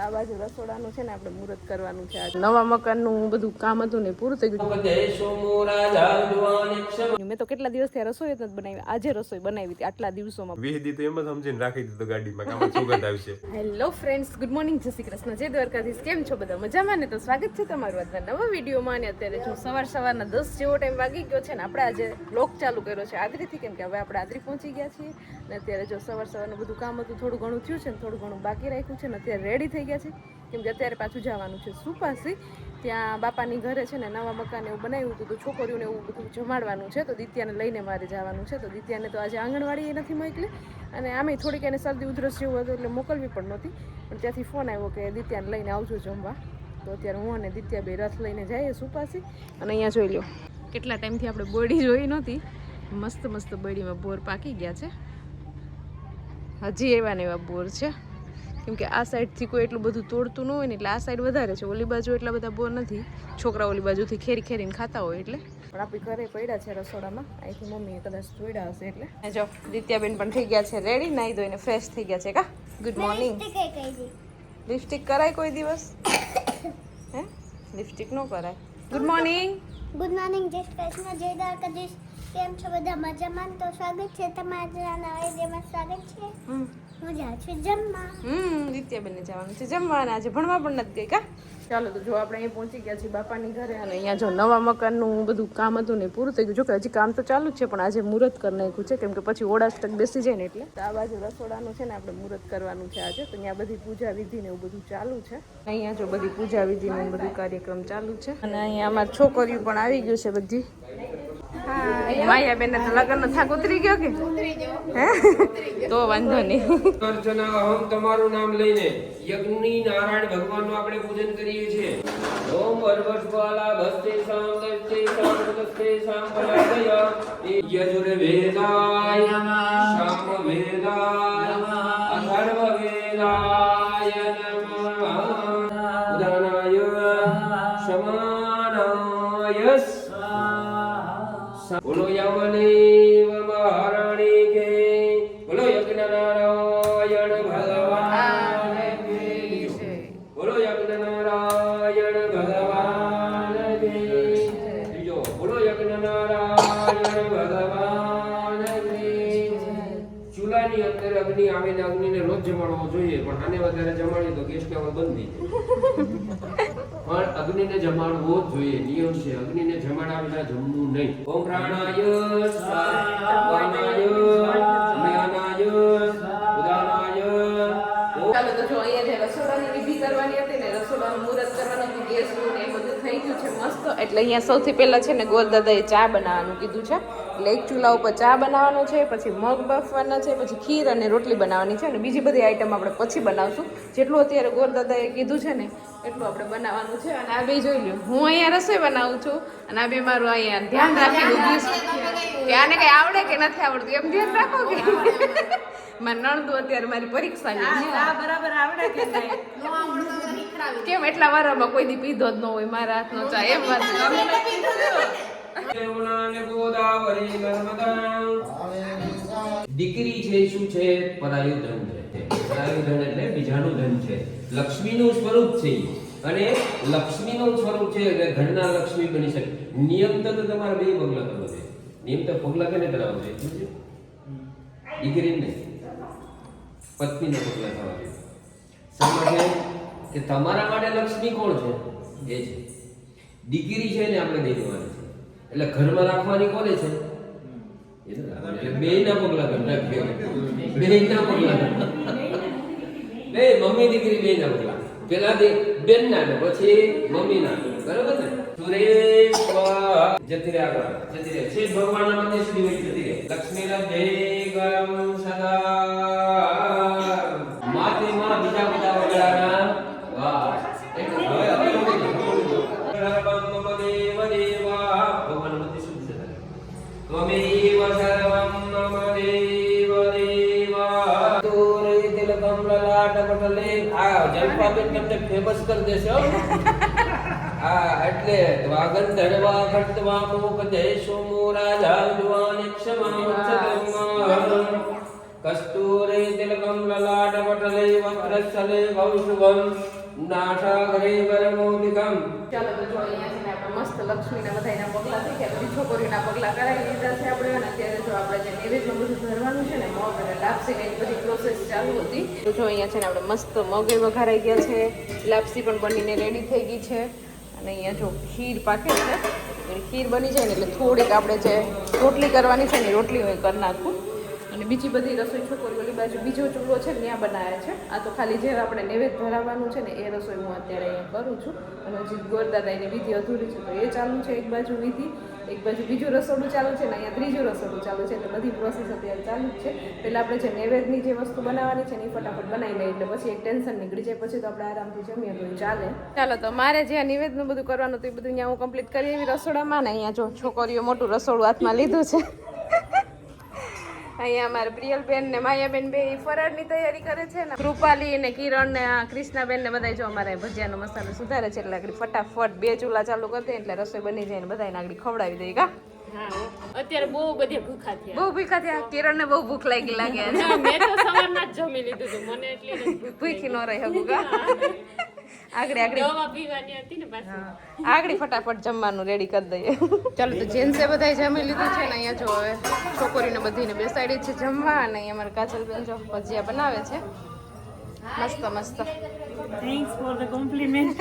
આ બાજુ રસોડાનું છે ને આપણે મુહૂર્ત કરવાનું છે. આજે નવા મકાનનું બધું કામ હતું ને પૂરું થઈ ગયું. મેં તો કેટલા દિવસથી રસોઈ નથી બનાવી, આજે રસોઈ બનાવી હતી આટલા દિવસોમાં. 20 દી તો એમ જ સમજીને રાખી દીધું ગાડીમાં કામ સુગંધ આવશે. હેલો ફ્રેન્ડ્સ, ગુડ મોર્નિંગ, જય શ્રી કૃષ્ણ, જય દ્વારકાધીશ. કેમ છો બધા? મજામાં ને? તો સ્વાગત છે તમારું આજના નવા વિડીયોમાં. અને અત્યારે જો સવારના 10 જેવો ટાઈમ વાગી ગયો છે ને આપણે આજે વ્લોગ ચાલુ કર્યો છે આદરીથી, કેમ કે હવે આપણે આદરી પહોંચી ગયા છીએ. અને અત્યારે જો સવારનું બધું કામ હતું, થોડું ઘણું થયું છે ને થોડું ઘણું બાકી રાખ્યું છે ને અત્યારે રેડી થઈ ગયા છે. કેમ કે અત્યારે પાછું જવાનું છે સુપાસી. ત્યાં બાપાની ઘરે છે ને નવા મકાન એવું બનાવ્યું હતું, તો છોકરીઓને એવું બધું જમાડવાનું છે. તો દિત્યાને લઈને મારે જવાનું છે. તો દિત્યાને તો આજે આંગણવાડી એ નથી મોકલી, અને આમેય થોડીક એને શરદી ઉધરસ જેવું હતું એટલે મોકલવી પણ નહોતી. પણ ત્યાંથી ફોન આવ્યો કે દિત્યાને લઈને આવજો જમવા. તો અત્યારે હું અને દિત્યા બે રથ લઈને જઈએ સુપાસી. અને અહીંયા જોઈ લો કેટલા ટાઈમથી આપણે બોરડી જોઈ નહોતી. મસ્ત મસ્ત બોરડીમાં બોર પાકી ગયા છે. હજી એવા ને એવા બોર છે, કેમ કે આ સાઈડથી કોઈ એટલું બધું તોડતું ન હોય ને એટલે આ સાઈડ વધારે છે. ઓલી બાજુ એટલા બધા બોર નથી. છોકરા ઓલી બાજુથી ખેરીને ખાતા હોય એટલે. પણ આપણી ઘરે પડ્યા છે રસોડામાં. અહીંથી મમ્મીએ કદાચ તોડ્યા હશે એટલે. જો દિત્યાબેન પણ થઈ ગયા છે રેડી, નાહી ધોઈને ફ્રેશ થઈ ગયા છે. કા ગુડ મોર્નિંગ. લિપસ્ટિક કરાય કોઈ દિવસ? હે લિપસ્ટિક ન કરાય. Good morning. ગુડ મોર્નિંગ, જય શ્રી કૃષ્ણ, જય દ્વારકાધીશ. કેમ છો બધા? મજામાં? તો સ્વાગત છે તમારા નવા વિડીયોમાં. સ્વાગત છે. મજા છે જમવા. દિત્યાબેનને જવાનું છે જમવા, અને આજે ભણવા પણ નથી ગઈ. કા ચાલો તો જો આપણે અહીં પહોંચી ગયા છીએ બાપાની ઘરે. અને અહીંયા જો નવા મકાનનું બધું કામ હતું ને પૂરું થઈ ગયું. જો કે હજી કામ તો ચાલુ જ છે, પણ આજે મુહૂર્ત કરી નાખ્યું છે, કેમ કે પછી ઓડાસ્ટક બેસી જાય ને એટલે. આ બાજુ રસોડાનું છે ને આપણે મુહૂર્ત કરવાનું છે આજે. તો અહીંયા બધી પૂજા વિધિ ને એવું બધું ચાલુ છે. અહીંયા જો બધી પૂજા વિધિ ને બધું કાર્યક્રમ ચાલુ છે. અને અહીંયા અમારી છોકરીઓ પણ આવી ગયું છે બધી. માયાબેન તો લગ્ન નો થાક ઉતરી ગયો કે? તો વાંધો નહીં. અર્ચના અહમ તમારું નામ લઈને યજ્ઞની નારાયણ ભગવાનનું આપણે પૂજન કરીએ છીએ. ઓમ વર્વસ્વાલા ભસ્તે સામ દસ્તે સામ દસ્તે સામ પરાદય યજુર વેદાય શામ વેદાય અથર્વ વેદાય નમઃ ઉદાનાય શમાનાય બોલો યમનેવ મહારાણી કે બોલો યજ્ઞનારાયણ ભગવાન કે બોલો યજ્ઞનારાયણ ભગવાન કે બીજો બોલો યજ્ઞનારાયણ ભગવાન કે. ચૂલાની અંદર અગ્નિ આવે ને અગ્નિને રોજ જમાડવો જોઈએ, પણ આને વધારે જમાડીએ તો ગેસ કેવળ બંધ થઈ જાય. પણ અગ્નિને જમાડવો જ જોઈએ, નિયમ છે. અગ્નિને જમાડ્યા વિના જમવું નહીં. ઓમ પ્રાણાય સ્વાહાય જ્ઞાનાય ઉદાનાય. ચાલો તો જો અહીંયા જે રસોડાની વિધિ કરવાની હતી ને, રસોડાનું મુહૂર્ત કરવાનું હતું, ગેસનું ને એ બધું થઈ ગયું છે મસ્ત. એટલે અહીંયા સૌથી પહેલા છે ને ગોરદાદાએ ચા બનાવવાનું કીધું છે. એટલે એક ચૂલા ઉપર ચા બનાવવાનો છે, પછી મગ બાફવાના છે, પછી ખીર અને રોટલી બનાવવાની છે, અને બીજી બધી આઈટમ આપણે પછી બનાવશું. જેટલું અત્યારે ગોરદાદાએ કીધું છે ને એટલું આપણે બનાવવાનું છે. અને આ બે જોઈ લો, હું અહીંયા રસોઈ બનાવું છું, અને આ બે મારું અહીંયા ધ્યાન રાખી ઊભી છે કે આને કઈ આવડે કે નથી આવડતું, એમ ધ્યાન રાખો કે. મારી નણદુ અત્યારે મારી પરીક્ષા બરાબર આવડે કે કેમ, એટલા વારમાં કોઈ દી પીધો જ ન હોય મારા હાથનો ચા. એમ વાત દીકરી છે શું છે? પરાયું ધન છે. પરાયું ધન એટલે બીજાનું ધન છે. લક્ષ્મીનું સ્વરૂપ છે, અને લક્ષ્મીનું સ્વરૂપ છે એટલે ઘરના લક્ષ્મી બની શકે. નિયમ તો તમારે બે પગલા કરવા છે. નિયમ તો પગલા કેને કરાવવા છે? દીકરીને નહીં, પત્નીને પગલા થવા છે. શા માટે? કે તમારા માટે લક્ષ્મી કોણ છે? એ છે દીકરી છે ને આપણે દઈ દેવાની છે. એટલે ઘરમાં રાખવાની કોને છે? એટલે બેયના પગલા ઘરના બેયના પગલા બે મમ્મી દીકરી બેયના પગલા. પેલા બેનના ને પછી મમ્મીના. બરાબર ને? સુરેશ જતી રે આગળ જતી રે. શિવ ભગવાનના મંદિર સુધી વહી જતી રે. લક્ષ્મી રજે ગરમ સદા માતે માં બીજા બધા વગડાના વાહ. એટલે હવે ભગવાન મંદિર સુધી જતા ત્વમેવ સર્વં મમ દેવ દેવા તોરે તિલકમ લલાટ પટલે. આ જલપાબેન કરતે ફેમસ કરી દેશો. આ એટલે વાગન ધરવા ઘટવા મોક દેશો મોરા જાવવાની ક્ષમા કસ્તુરે તિલકમ લલાટપટલે વક્રસ્થલે કૌશુભમ નાસાગ્રે વરમોદિકમ. ચાલો તો જો અહીંયા છે ને આપણે મસ્ત લક્ષ્મીના બધાયના પગલા થઈ ગયા, બધી છોકરીઓના પગલા કરાવી લીધા છે આપણે. અને અત્યારે જો આપણે જે નૈવેદ્યમાં બધું ધરવાનું છે ને મગ અને લાપસી ને બધી પ્રોસેસ ચાલુ હતી. તો જો અહીંયા છે ને આપણે મસ્ત મગે વઘારાઈ ગયા છે, લાપસી પણ બનીને રેડી થઈ ગઈ છે. અને અહીંયા જો ખીર પાકે છે, ખીર બની જાય ને એટલે થોડીક આપણે જે રોટલી કરવાની છે ને રોટલી હું કરી નાખું. અને બીજી બધી રસોઈ છોકરી ઓલી બાજુ બીજો ચૂલો છે ને ત્યાં બનાવે છે. આ તો ખાલી જે આપણે નૈવેદ્ય ધરાવવાનું છે ને એ રસોઈ હું અત્યારે અહીંયા કરું છું. અને હજી ગોરદાદાની વિધિ અધૂરી છે તો એ ચાલુ છે, એક બાજુ વિધિ, એક બાજુ બીજું રસોડું ચાલુ છે ને અહીંયા ત્રીજું રસોડું ચાલુ છે. એટલે બધી પ્રોસેસ અત્યારે ચાલુ જ છે. પહેલાં આપણે જે નૈવેદ્યની જે વસ્તુ બનાવવાની છે ને એ ફટાફટ બનાવી લઈએ એટલે પછી એક ટેન્શન નીકળી જાય, પછી તો આપણે આરામથી જમીએ તો ચાલે. ચાલો તો મારે જે નિવેદનું બધું કરવાનું હતું એ બધું અહીંયા હું કમ્પ્લીટ કરી એવી રસોડામાં. ને અહીંયા જો છોકરીઓ મોટું રસોડું હાથમાં લીધું છે. અહીંયા અમારા પ્રિયલબેન ને માયાબેન બે ફરાળની તૈયારી કરે છે ને કૃપાલી ને કિરણ ને કૃષ્ણાબેન ને બધા જો અમારે ભજીયાનો મસાલો સુધારે છે. એટલે આગળ ફટાફટ 2 ચૂલા ચાલુ કરી દે એટલે રસોઈ બની જાય ને બધાને આગળ ખવડાવી દઈએ. કા અત્યારે બહુ બધી ભૂખા થયા. બહુ ભૂખા થયા? કિરણ ને બહુ ભૂખ લાગી લાગે. મેં તો સવારના જ જમી લીધું હતું, મને એટલી ભૂખી ન રહી હગું. કા આગળ દવા પીવાની હતી ને પાછી. આગળ ફટાફટ જમવાનું રેડી કરી દઈએ. ચાલો તો જેન્ટ્સે બધાય જમી લીધું છે ને અહીંયા જો હવે છોકરીને બધીને બેસાડી છે જમવા. અને અહીંયા અમારે કાજલબેન જો ભજીયા બનાવે છે મસ્ત મસ્ત. Thanks for the compliment.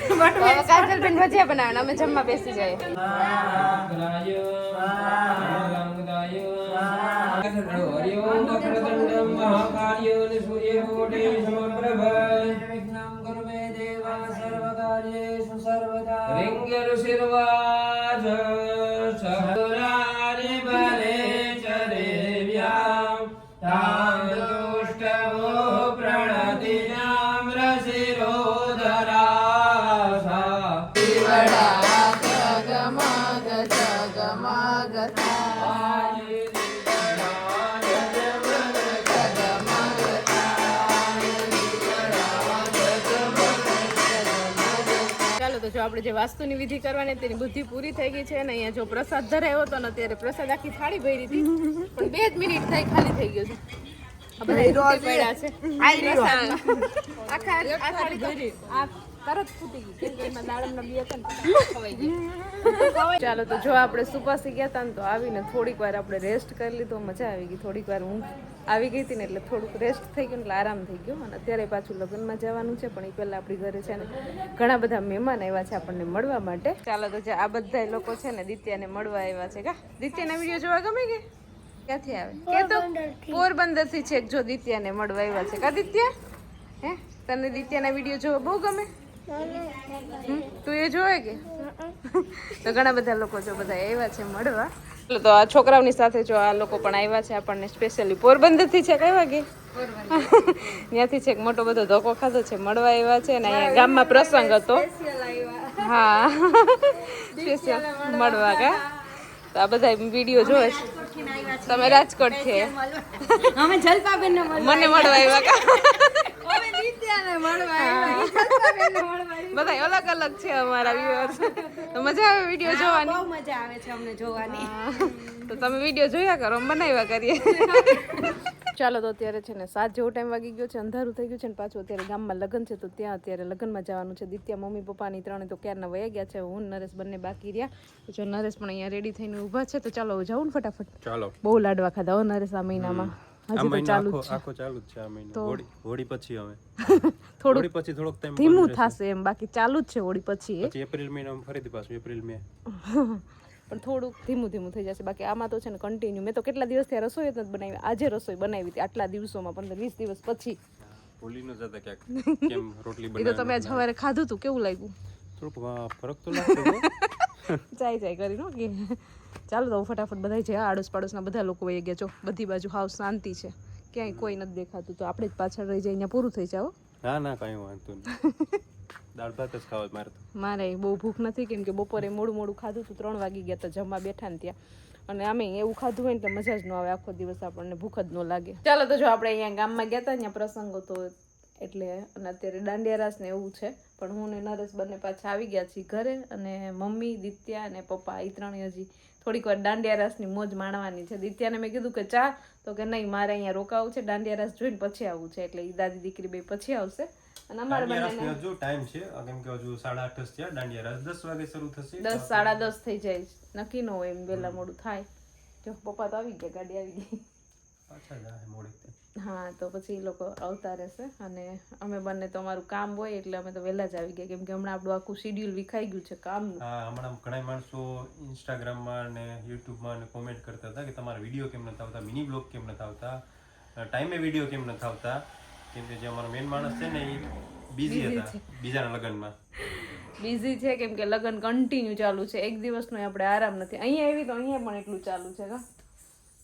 હવે કાજલબેન ભજીયા બનાવે ને અમે જમવા બેસી જઈએ. હરિઓમ વક્રતુંડમ મહાકાય સૂર્યકોટિ સમપ્રભ વિઘ્નં કુરુ મે દેવ સર્વકાર્યેષુ સર્વદા. રિંગરુષિર્વાજ સહરારે બલે ચરે વ્યામ તામ દુષ્ટવો પ્રણતિનામ રસિરોધરાસા. દીવડા જગમગ જગમગ તો જો આપણે જે વાસ્તુની વિધિ કરવાની તેની બુદ્ધિ પૂરી થઈ ગઈ છે. ને અહીંયા જો પ્રસાદ ધરાયો હતો ને અત્યારે પ્રસાદ આખી થાળી ભરી હતી પણ 2 જ મિનિટ થઈ ખાલી થઈ ગયો છે. આ બધા પડ્યા છે આખા આ થાળી તો આ તરત ફૂટી ગઈ કેમ કે એમાં દાડમના બી હતા ને ખવાઈ ગયા. ચાલો તો જો આપણે સુપાસી ગયા હતા ને તો આવીને થોડીક વાર આપણે રેસ્ટ કરી લીધો, મજા આવી ગઈ. થોડીક વાર ઊંઘ આવી ગઈ હતી ને એટલે થોડુંક રેસ્ટ થઈ ગયું એટલે આરામ થઈ ગયો. અને અત્યારે પાછું લગ્નમાં જવાનું છે પણ એ પહેલાં આપણી ઘરે છે ને ઘણા બધા મહેમાન આવ્યા છે આપણને મળવા માટે. ચાલો તો જે આ બધા લોકો છે ને દિત્યાને મળવા આવ્યા છે. કા દિત્યાના વિડીયો જોવા ગમે કે ક્યાંથી આવે કે તો પોરબંદરથી છે જો દિત્યાને મળવા આવ્યા છે. કા દિત્યા હે તને દિત્યાના વિડીયો જોવા બહુ ગમે? તું એ જોવે કે? તો ઘણા બધા લોકો જો બધા આવ્યા છે મળવા. તો આ છોકરાઓની સાથે જો આ લોકો પણ આવ્યા છે આપણને સ્પેશિયલી પોરબંદરથી છે. કઈ વાગે ત્યાંથી છે મોટો બધો ધોકો ખાધો છે મળવા આવ્યા છે. અને અહીંયા ગામમાં પ્રસંગ હતો. હા સ્પેશિયલ મળવા. કા તો આ બધા વિડીયો જોવે છે. તમે રાજકોટ છે અમે જલપાબેન ને મને મળવા આવ્યા. કા અમે દિત્યાને મળવા આવ્યા, જલપાબેન ને મળવા આવ્યા. બધા અલગ અલગ છે અમારા વ્યુઅર્સ. તો મજા આવે વિડીયો જોવાની? બહુ મજા આવે છે અમને જોવાની. તો તમે વિડીયો જોયા કરો, અમે બનાવ્યા કરીએ. ચાલો તો અત્યારે છે ને 7 જેવો ટાઈમ વાગી ગયો છે, અંધારું થઈ ગયું છે ને પાછું અત્યારે ગામમાં લગ્ન છે તો ત્યાં અત્યારે લગ્નમાં જવાનું છે. દિત્યા મમ્મી પપ્પાની ત્રણે તો ક્યારના વયા ગયા છે. હું નરેશ બંને બાકી રહ્યા. તો જો નરેશ પણ અહીંયા રેડી થઈને ઊભા છે. તો ચાલો જાઉં ને ફટાફટ. ચાલો. બહુ લાડવા ખાધા હો નરેશ આ મહિનામાં. હજી તો ચાલુ જ છે. આખો ચાલુ જ છે આ મહિનો. હોળી પછી હવે થોડું હોળી પછી થોડોક ટાઈમ ધીમું થશે એમ, બાકી ચાલુ જ છે હોળી પછી. પછી એપ્રિલ મહિનામાં ફરીથી પાછું એપ્રિલ મે પણ થોડુંક ધીમું થઈ જશે. બાકી આમાં તો છે ને કન્ટિન્યુ. મેં તો કેટલા દિવસથી રસોઈ જ નથી બનાવી, આજે રસોઈ બનાવી હતી આટલા દિવસોમાં, 15-20 દિવસ પછી. ભૂલી ન જતા ક્યાંક કેમ રોટલી એ તો બનાવી. તમે આજ સવારે ખાધું હતું, કેવું લાગ્યું? થોડુંક ફરક તો લાગતો ચાય કરી નો કે ચાલો તો ફટાફટ બધા છે. આડોશ પાડોશના બધા લોકો વહી ગયા. જો બધી બાજુ હાવ શાંતિ છે, ક્યાંય કોઈ નથી દેખાતું. તો આપણે જ પાછળ રહી જાય, અહીંયા પૂરું થઈ જાવ. ના કઈ વાંધો નહીં. દાળ ભાત જ ખાવા મારે તો. મારે બહુ ભૂખ નથી કેમ કે બપોરે મોડું ખાધું હતું, 3 વાગી ગયા તો જમવા બેઠા ને ત્યાં. અને આમે એવું ખાધું હોય ને તો મજા જ ન આવે, આખો દિવસ આપણને ભૂખ જ ન લાગે. ચાલો તો જો આપણે અહીંયા ગામમાં ગયા હતા, અહીંયા પ્રસંગ હતો એટલે અને અત્યારે દાંડિયા રાસ ને એવું છે, પણ હું ને નરેશ બંને પાછા આવી ગયા છીએ ઘરે, અને મમ્મી, દિત્યા અને પપ્પા એ ત્રણેય હજી થોડીક વાર દાંડિયા રાસની મોજ માણવાની છે. દિત્યાને મેં કીધું કે ચા, તો કે નહીં, મારે અહીંયા રોકાવું છે, દાંડિયા રાસ જોઈને પછી આવવું છે, એટલે એ દાદી દીકરી બે પછી આવશે. અને અમારે દાંડિયા બંને રાસનો હજુ ટાઈમ છે, કેમ કે હજુ 8:30 જ થયા. દાંડિયા રાસ 10 વાગે શરૂ થશે. 10 10:30 થઈ જાય, નક્કી ન હોય, એમ વહેલા મોડું થાય. જો પપ્પા તો આવી ગયા, ગાડી આવી ગઈ. પાછા જાય મોડેથી. હા, તો પછી એ લોકો આવતા રહેશે, અને અમે બંને તો અમારું કામ હોય એટલે અમે તો વહેલા જ આવી ગયા, કેમ કે હમણાં આપણું આખું શેડ્યુલ વિખાઈ ગયું છે કામનું. હા, હમણાં ઘણા માણસો ઇન્સ્ટાગ્રામમાં ને યુટ્યુબમાં ને કોમેન્ટ કરતા હતા કે તમારા વિડીયો કેમ નથી આવતા, મિની બ્લોગ કેમ નથી આવતા, ટાઈમે વિડીયો કેમ નથી આવતા, કેમ કે જે અમારો મેન માણસ છે ને એ બિઝી હતા બીજાના લગ્નમાં. બિઝી છે, કેમ કે લગ્ન કન્ટિન્યુ ચાલુ છે, એક દિવસનો આપણે આરામ નથી. અહીંયા આવી તો અહીંયા પણ એટલું ચાલુ છે કા,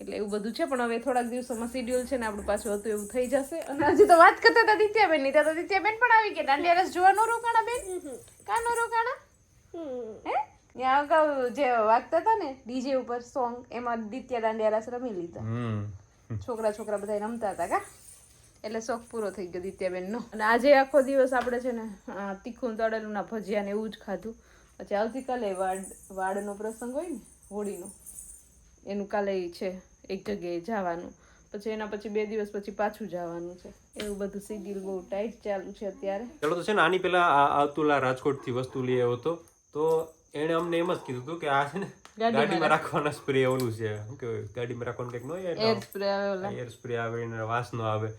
એટલે એવું બધું છે. પણ હવે થોડાક દિવસોમાં શેડ્યુલ છે ને આપણું પાછું હતું એવું થઈ જશે. અને હજી તો વાત કરતા હતા દિત્યાબેન ની, ત્યાં તો દિત્યાબેન પણ આવી ગયા. દાંડિયા રાસ જોવા નો રોકાણા બેન? કા નો રોકાણા? હે, ત્યાં અગાઉ જે વાગતા હતા ને ડીજે ઉપર સોંગ, એમાં દિત્યા દાંડિયા રાસ રમી લીધા. છોકરા બધા રમતા હતા કા, એટલે શોખ પૂરો થઈ ગયો દિત્યાબેન નો. અને આજે આખો દિવસ આપણે છે ને તીખું તળેલું ના ભજીયા ને એવું જ ખાધું. પછી આવતીકાલે વાડનો પ્રસંગ હોય ને, હોળીનો, એનું કાલે છે એક જગ્યાએ જવાનું, પછી એના પછી 2 દિવસ પછી પાછું જવાનું છે. એવું બધું શેડ્યુલ બહુ ટાઈટ ચાલુ છે અત્યારે. ચાલો તો છે ને, આની પેલા આવતુલા રાજકોટથી વસ્તુ લઈ આવ્યો હતો, તો એણે અમને એમ જ કીધું હતું કે આ છે ને ગાડીમાં રાખવાના સ્પ્રે ઓલું છે, શું કહેવાય, ગાડીમાં રાખવાનું કંઈક નો એર સ્પ્રે આવેલા, એર સ્પ્રે આવે ને વાસ નો આવે.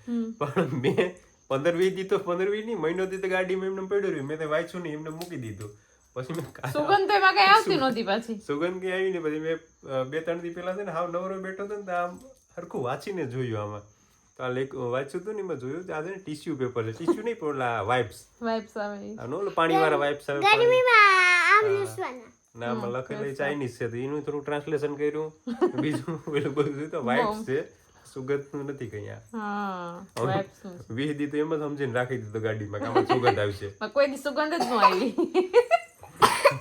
પણ મેં 15-20 દી તો 15-20 ની મહિનો થી તો ગાડીમાં એમને પડ્યું રહ્યું, મેં તો વાંચ્યું નહીં, એમને મૂકી દીધું. પછી મેં સુગંધ તો એમાં કઈ આવતી નહોતી પાછી, સુગંધ કઈ આવી ને, પછી મેં 2-3 દી પહેલા છે ને હાવ નવરો બેઠો હતો ને, આમ હરખું વાંચીને જોયું. આમાં તો આ વાંચ્યું હતું ને, મેં જોયું આ છે ને ટીશ્યુ પેપર છે, ટીશ્યુ નહીં પણ ઓલા વાઇપ્સ આવે, ઓલું પાણી વાળા વાઇપ્સ આવે, આમ લસવાના ના આમાં લખેલું ચાઇનીઝ છે, તો એનું થોડું ટ્રાન્સલેશન કર્યું. બીજું પેલું બધું તો વાઇપ્સ છે, સુગંધનું નથી કઈ. હા, વાઇપ્સ 20 દી તો એમ જ સમજીને રાખી દીધું ગાડીમાં કે આમાં સુગંધ આવશે. કોઈ દી સુગંધ જ ન આવી.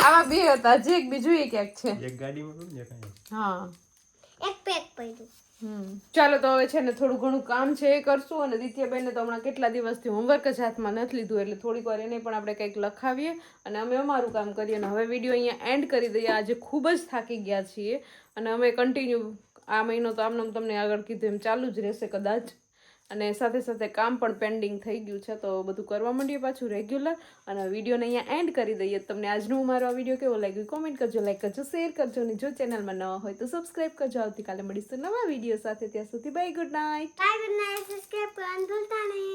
આમાં બે હતા, હજી એક બીજું એક છે એક ગાડીમાં કોણ છે કાંઈ. હા, એક પેક પડ્યું. ચાલો તો હવે છે ને થોડું ઘણું કામ છે એ કરશું. અને દિત્યાબેનને તો હમણાં કેટલા દિવસથી હોમવર્ક જ હાથમાં નથી લીધું, એટલે થોડીક વાર એને પણ આપણે કંઈક લખાવીએ અને અમે અમારું કામ કરીએ. અને હવે વિડીયો અહીંયા એન્ડ કરી દઈએ. આજે ખૂબ જ થાકી ગયા છીએ, અને અમે કન્ટિન્યુ આ મહિનો તો આમને તમને આગળ કીધું એમ ચાલુ જ રહેશે કદાચ. અને સાથે સાથે કામ પણ પેન્ડિંગ થઈ ગયું છે, તો બધું કરવા માંડીએ પાછું રેગ્યુલર. અને વિડીયોને અહીંયા એન્ડ કરી દઈએ. તમને આજનો મારો આ વિડીયો કેવો લાગ્યો કોમેન્ટ કરજો, લાઈક કરજો, શેર કરજો, અને જો ચેનલમાં નવા હોય તો સબસ્ક્રાઈબ કરજો. આવતીકાલે મળીશું નવા વિડીયો સાથે. ત્યાં સુધી bye, good night. Bye, good night. Subscribe કરવાનું ભૂલતા નહીં.